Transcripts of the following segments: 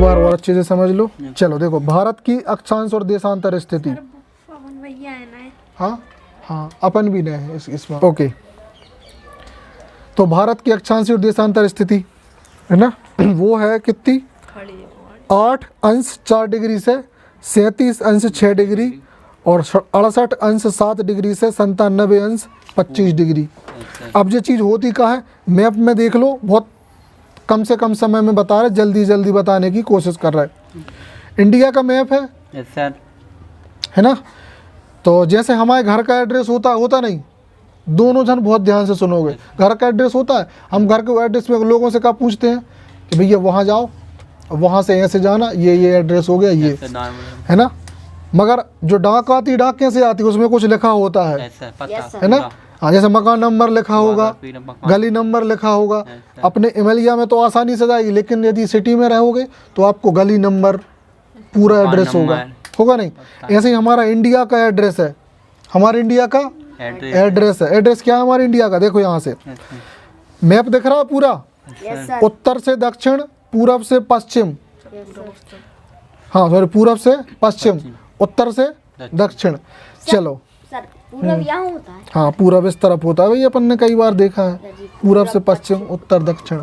बार और अच्छे से समझ लो। चलो देखो, भारत की अक्षांश और देशांतर स्थिति। हाँ हाँ, अपन भी नए हैं इसमें। ओके, तो भारत की अक्षांश और देशांतर स्थिति है ना, वो है कितनी, 8 अंश 4 डिग्री से 37 अंश 6 डिग्री और 68 अंश 7 डिग्री से 97 अंश 25 डिग्री। अब ये चीज़ होती कहाँ है, मैप में देख लो, बहुत कम से कम समय में बता रहे, जल्दी जल्दी बताने की कोशिश कर रहा है। इंडिया का मैप है, यस सर, है ना। तो जैसे हमारे घर का एड्रेस होता नहीं, दोनों जन बहुत ध्यान से सुनोगे, घर का एड्रेस होता है, हम घर के एड्रेस में लोगों से क्या पूछते हैं कि भैया वहाँ जाओ, वहाँ से ऐसे जाना, ये एड्रेस हो गया, ये है ना। मगर जो डाक आती, डाक कैसे आती, उसमें कुछ लिखा होता है, है ना। हाँ, जैसे मकान नंबर लिखा होगा, गली नंबर लिखा होगा। अपने एमएलए में तो आसानी से जाएगी, लेकिन यदि सिटी में रहोगे तो आपको गली नंबर पूरा एड्रेस होगा नहीं। ऐसे ही हमारा इंडिया का एड्रेस है, हमारे इंडिया का एड्रेस है। एड्रेस क्या है हमारे इंडिया का, देखो यहाँ से मैप दिख रहा है पूरा, उत्तर से दक्षिण, पूरब से पश्चिम, हाँ सॉरी, पूरब से पश्चिम, उत्तर से दक्षिण। चलो पूरब यहाँ होता है, हाँ पूरब इस तरफ होता है, भाई अपन ने कई बार देखा है, पूरब से पश्चिम, उत्तर दक्षिण।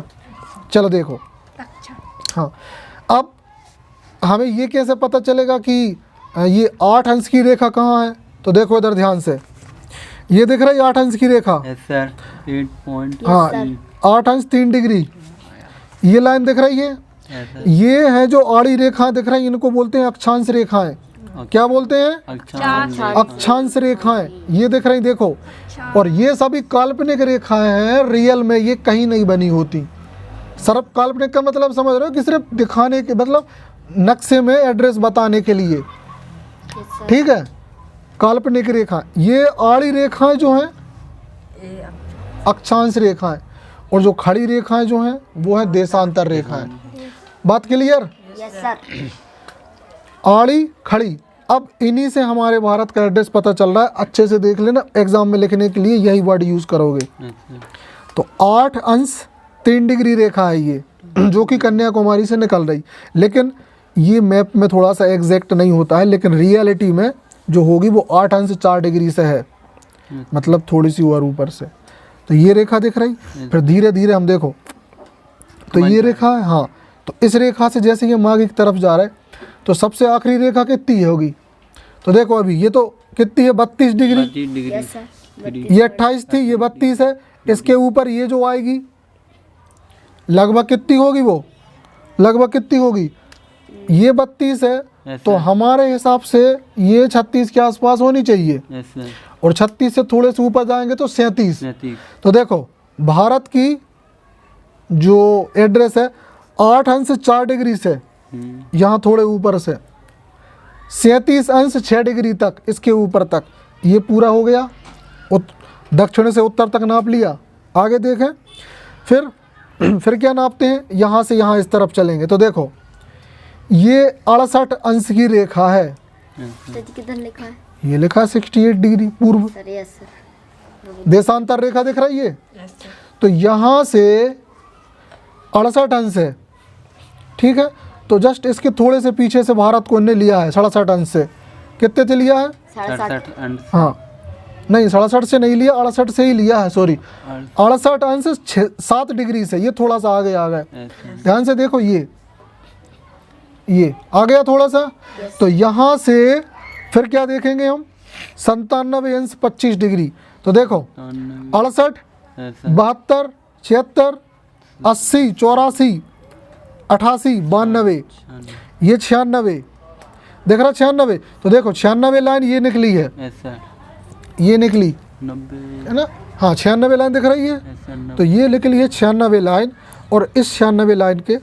चलो देखो, हाँ अब हमें ये कैसे पता चलेगा कि ये 8 अंश की रेखा कहाँ है, तो देखो इधर ध्यान से, ये दिख रहा है 8 अंश की रेखा, यस सर, 8 हाँ 8 अंश 3 डिग्री, ये लाइन दिख रही है, ये है जो आड़ी रेखाएं दिख रही हैं, इनको बोलते हैं अक्षांश रेखाएं। क्या बोलते हैं, अक्षांश रेखाएं, ये दिख रही देखो। और ये सभी काल्पनिक रेखाएं हैं, रियल में ये कहीं नहीं बनी होती। सिर्फ काल्पनिक का मतलब समझ रहे हो कि सिर्फ दिखाने के, मतलब नक्शे में एड्रेस बताने के लिए, ठीक है। काल्पनिक रेखा, ये आड़ी रेखाएं जो हैं अक्षांश रेखाएं, और जो खड़ी रेखाएं जो हैं वो है देशांतर रेखाएं। बात क्लियर, यस सर। आड़ी खड़ी, अब इन्हीं से हमारे भारत का एड्रेस पता चल रहा है। अच्छे से देख लेना, एग्जाम में लिखने के लिए यही वर्ड यूज करोगे। तो 8 अंश 3 डिग्री रेखा है ये, जो कि कन्याकुमारी से निकल रही, लेकिन ये मैप में थोड़ा सा एग्जैक्ट नहीं होता है, लेकिन रियलिटी में जो होगी वो 8 अंश 4 डिग्री से है, मतलब थोड़ी सी और ऊपर से। तो ये रेखा दिख रही, फिर धीरे धीरे हम देखो, तो ये रेखा है, हाँ। तो इस रेखा से जैसे ये मार्ग की तरफ जा रहा है, तो सबसे आखिरी रेखा कितनी होगी, तो देखो अभी ये तो कितनी है, 32 डिग्री, यस सर। ये 28 थी, ये 32 है। इसके ऊपर ये जो आएगी लगभग कितनी होगी, वो लगभग कितनी होगी, ये 32 है, तो हमारे हिसाब से ये 36 के आसपास होनी चाहिए, और 36 से थोड़े से ऊपर जाएंगे तो 37। तो देखो भारत की जो एड्रेस है 8 अंश 4 डिग्री से यहाँ थोड़े ऊपर से 37 अंश 6 डिग्री तक, इसके ऊपर तक ये पूरा हो गया। दक्षिण से उत्तर तक नाप लिया। आगे देखें, फिर क्या नापते हैं, यहाँ से यहाँ इस तरफ चलेंगे, तो देखो ये 68 अंश की रेखा है। किधर लिखा है, ये लिखा है 68 डिग्री पूर्व। Sir yes sir. देशांतर रेखा दिख रही है, तो यहाँ से 68 अंश है, ठीक है। तो जस्ट इसके थोड़े से पीछे से भारत को इन्हें लिया है 67 अंश से। कितने से लिया है, 67। हाँ नहीं 67 से नहीं लिया, 68 से ही लिया है, सॉरी 68 अंश 7 डिग्री से। ये थोड़ा सा आगे आ गए, ध्यान से देखो, ये आ गया थोड़ा सा। तो यहाँ से फिर क्या देखेंगे हम, 97 अंश 25 डिग्री। तो देखो 68, 72, 76, 80, 84, 88, 92, ये 96 देख रहा, 96। तो देखो 96 लाइन ये निकली है, ये निकली है ना, हाँ 96 लाइन दिख रही है। तो ये निकली है 96 लाइन, और इस 96 लाइन के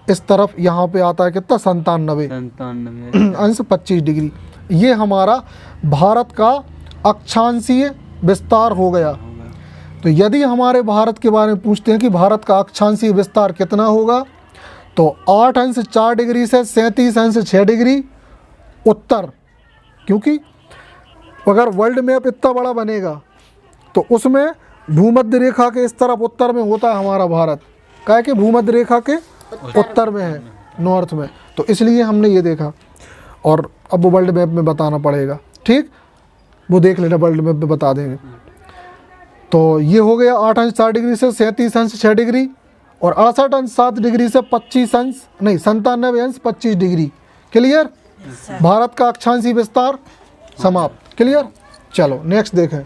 इस तरफ यहाँ पे आता है कितना, 97 अंश 25 डिग्री। ये हमारा भारत का अक्षांशीय विस्तार हो गया। तो यदि हमारे भारत के बारे में पूछते हैं कि भारत का अक्षांशीय विस्तार कितना होगा, तो 8 अंश 4 डिग्री से 37 अंश 6 डिग्री उत्तर, क्योंकि अगर वर्ल्ड मैप इतना बड़ा बनेगा तो उसमें भूमध्य रेखा के इस तरफ उत्तर में होता है हमारा भारत, क्या है कि भूमध्य रेखा के उत्तर में है, नॉर्थ में, तो इसलिए हमने ये देखा। और अब वो वर्ल्ड मैप में बताना पड़ेगा, ठीक, वो देख लेना, वर्ल्ड मैप में बता देंगे। तो ये हो गया 8 अंश 4 डिग्री से 37 अंश 6 डिग्री, और 68 अंश 7 डिग्री से 95 अंश 25 डिग्री। क्लियर? भारत का अक्षांशीय विस्तार समाप्त। क्लियर? चलो नेक्स्ट देखें।